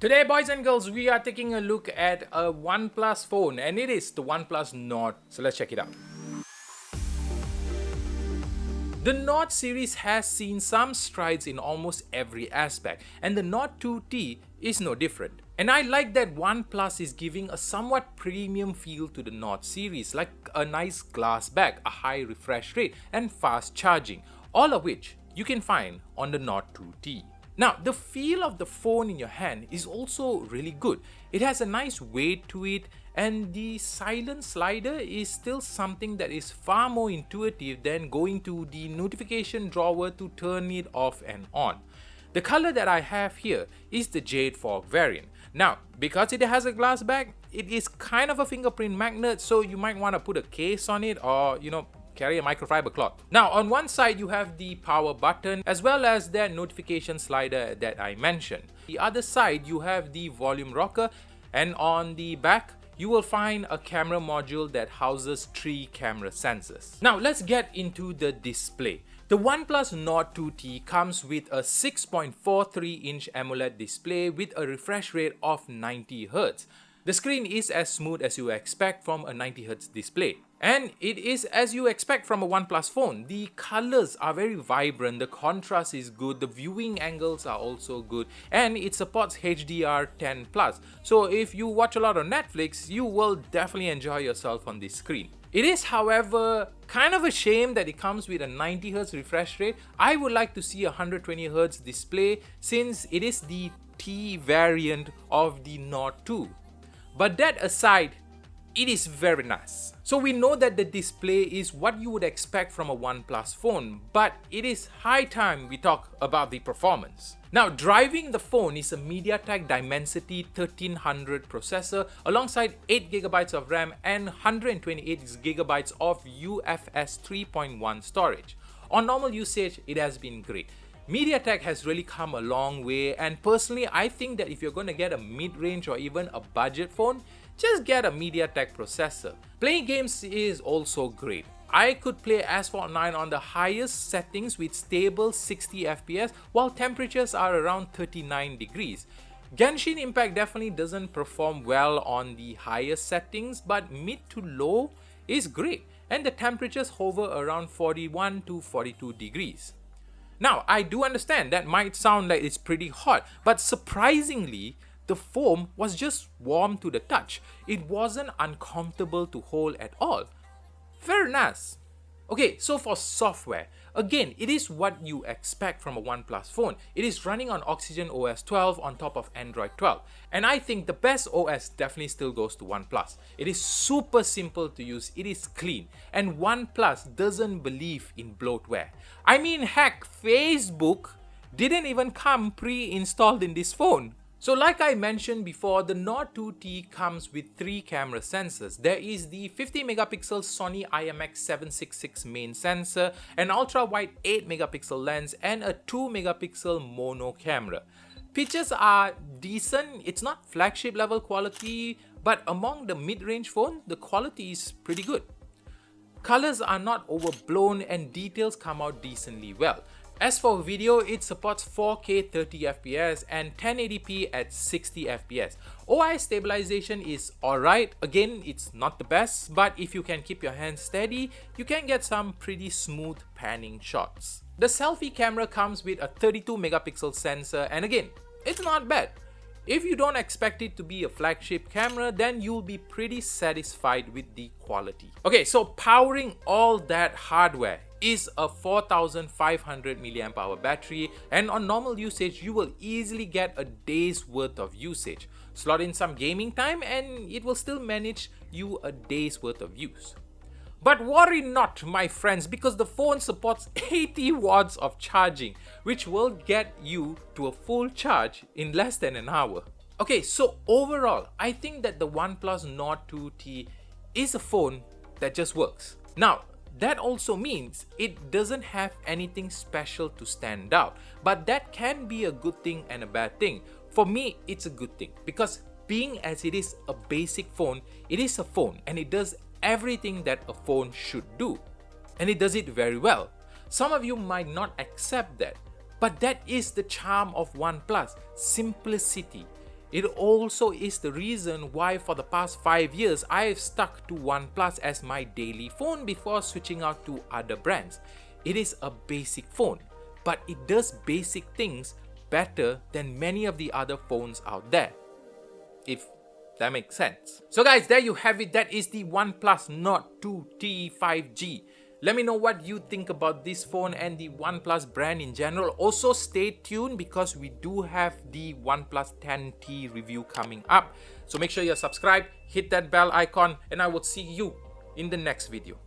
Today, boys and girls, we are taking a look at a OnePlus phone, and it is the OnePlus Nord. So let's check it out. The Nord series has seen some strides in almost every aspect, and the Nord 2T is no different. And I like that OnePlus is giving a somewhat premium feel to the Nord series, like a nice glass back, a high refresh rate, and fast charging, all of which you can find on the Nord 2T. Now, the feel of the phone in your hand is also really good. It has a nice weight to it, and the silent slider is still something that is far more intuitive than going to the notification drawer to turn it off and on. The color that I have here is the Jade Fog variant. Now, because it has a glass back, it is kind of a fingerprint magnet, so you might want to put a case on it or, carry a microfiber cloth. Now, on one side you have the power button as well as that notification slider that I mentioned. The other side you have the volume rocker, and on the back you will find a camera module that houses 3 camera sensors. Now let's get into the display. The OnePlus Nord 2T comes with a 6.43-inch AMOLED display with a refresh rate of 90Hz. The screen is as smooth as you expect from a 90Hz display. And it is as you expect from a OnePlus phone. The colors are very vibrant, the contrast is good, the viewing angles are also good, and it supports HDR10+. So if you watch a lot of Netflix, you will definitely enjoy yourself on this screen. It is, however, kind of a shame that it comes with a 90Hz refresh rate. I would like to see a 120Hz display since it is the T variant of the Nord 2. But that aside, it is very nice. So we know that the display is what you would expect from a OnePlus phone, but it is high time we talk about the performance. Now, driving the phone is a MediaTek Dimensity 1300 processor alongside 8GB of RAM and 128GB of UFS 3.1 storage. On normal usage, it has been great. MediaTek has really come a long way, and personally I think that if you're going to get a mid-range or even a budget phone, just get a MediaTek processor. Playing games is also great. I could play Asphalt 9 on the highest settings with stable 60 FPS while temperatures are around 39 degrees. Genshin Impact definitely doesn't perform well on the highest settings, but mid to low is great, and the temperatures hover around 41 to 42 degrees. Now, I do understand that might sound like it's pretty hot, but surprisingly, the foam was just warm to the touch. It wasn't uncomfortable to hold at all. Very nice. Okay, so for software, again, it is what you expect from a OnePlus phone. It is running on Oxygen OS 12 on top of Android 12. And I think the best OS definitely still goes to OnePlus. It is super simple to use, it is clean, and OnePlus doesn't believe in bloatware. I mean, heck, Facebook didn't even come pre-installed in this phone. So like I mentioned before, the Nord 2T comes with 3 camera sensors. There is the 50MP Sony IMX766 main sensor, an ultra-wide 8MP lens, and a 2MP mono camera. Pictures are decent, it's not flagship level quality, but among the mid-range phone, the quality is pretty good. Colors are not overblown and details come out decently well. As for video, it supports 4K 30fps and 1080p at 60fps. OI stabilization is alright. Again, it's not the best, but if you can keep your hands steady, you can get some pretty smooth panning shots. The selfie camera comes with a 32MP sensor, and again, it's not bad. If you don't expect it to be a flagship camera, then you'll be pretty satisfied with the quality. Okay, so powering all that hardware is a 4500 mAh battery, and on normal usage you will easily get a day's worth of usage. Slot in some gaming time and it will still manage you a day's worth of use. But worry not, my friends, because the phone supports 80 watts of charging, which will get you to a full charge in less than an hour. Okay, so overall, I think that the OnePlus Nord 2T is a phone that just works. Now, that also means it doesn't have anything special to stand out, but that can be a good thing and a bad thing. For me, it's a good thing because being as it is a basic phone, it is a phone and it does everything that a phone should do, and it does it very well. Some of you might not accept that, but that is the charm of OnePlus: simplicity. It also is the reason why for the past 5 years I have stuck to OnePlus as my daily phone before switching out to other brands. It is a basic phone, but it does basic things better than many of the other phones out there, if that makes sense. So guys, there you have it. That is the OnePlus Nord 2T 5G. Let me know what you think about this phone and the OnePlus brand in general. Also stay tuned because we do have the OnePlus 10T review coming up. So make sure you're subscribed, hit that bell icon, and I will see you in the next video.